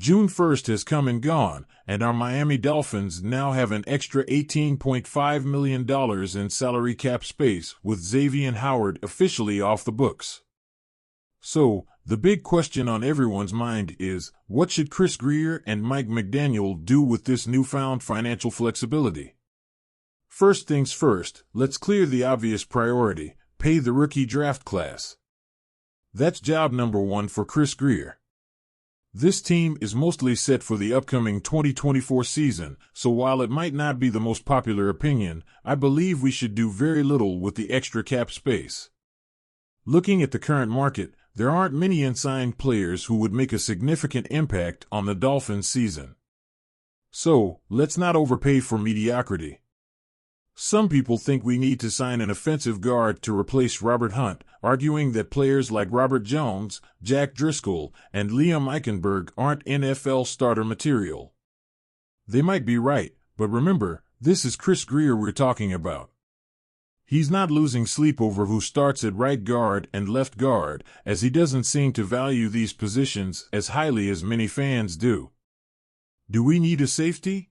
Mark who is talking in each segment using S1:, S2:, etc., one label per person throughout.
S1: June 1st has come and gone, and our Miami Dolphins now have an extra $18.5 million in salary cap space, with Xavier Howard officially off the books. So, the big question on everyone's mind is, what should Chris Grier and Mike McDaniel do with this newfound financial flexibility? First things first, let's clear the obvious priority: pay the rookie draft class. That's job number one for Chris Grier. This team is mostly set for the upcoming 2024 season, so while it might not be the most popular opinion, I believe we should do very little with the extra cap space. Looking at the current market, there aren't many unsigned players who would make a significant impact on the Dolphins' season. So, let's not overpay for mediocrity. Some people think we need to sign an offensive guard to replace Robert Hunt, arguing that players like Robert Jones, Jack Driscoll, and Liam Eichenberg aren't NFL starter material. They might be right, but remember, this is Chris Grier we're talking about. He's not losing sleep over who starts at right guard and left guard, as he doesn't seem to value these positions as highly as many fans do. Do we need a safety?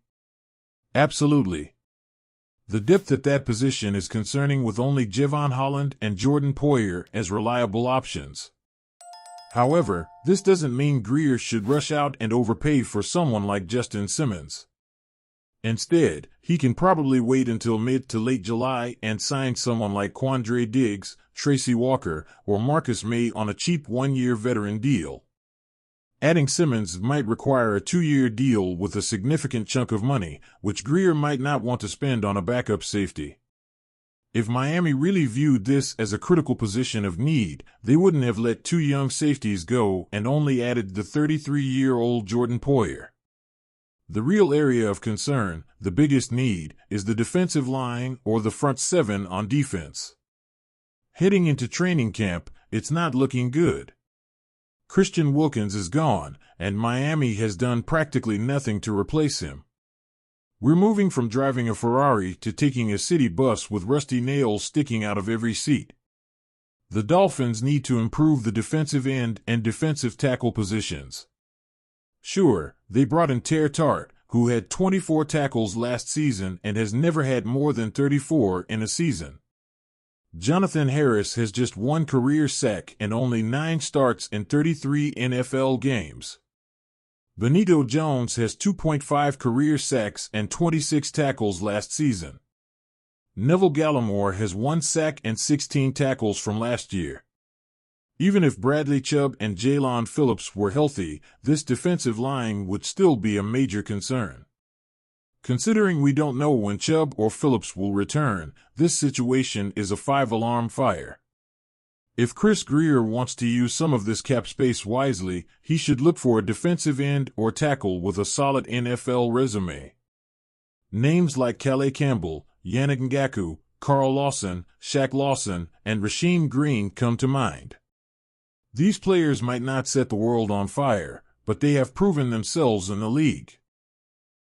S1: Absolutely. The depth at that position is concerning, with only Javon Holland and Jordan Poyer as reliable options. However, this doesn't mean Grier should rush out and overpay for someone like Justin Simmons. Instead, he can probably wait until mid to late July and sign someone like Quandre Diggs, Tracy Walker, or Marcus May on a cheap one-year veteran deal. Adding Simmons might require a 2-year deal with a significant chunk of money, which Grier might not want to spend on a backup safety. If Miami really viewed this as a critical position of need, they wouldn't have let 2 young safeties go and only added the 33-year-old Jordan Poyer. The real area of concern, the biggest need, is the defensive line or the front seven on defense. Heading into training camp, it's not looking good. Christian Wilkins is gone, and Miami has done practically nothing to replace him. We're moving from driving a Ferrari to taking a city bus with rusty nails sticking out of every seat. The Dolphins need to improve the defensive end and defensive tackle positions. Sure, they brought in Ter Tart, who had 24 tackles last season and has never had more than 34 in a season. Jonathan Harris has just 1 career sack and only 9 starts in 33 NFL games. Benito Jones has 2.5 career sacks and 26 tackles last season. Neville Gallimore has 1 sack and 16 tackles from last year. Even if Bradley Chubb and Jaylon Phillips were healthy, this defensive line would still be a major concern. Considering we don't know when Chubb or Phillips will return, this situation is a 5-alarm fire. If Chris Grier wants to use some of this cap space wisely, he should look for a defensive end or tackle with a solid NFL resume. Names like Calais Campbell, Yannick Ngakoue, Carl Lawson, Shaq Lawson, and Rasheem Green come to mind. These players might not set the world on fire, but they have proven themselves in the league.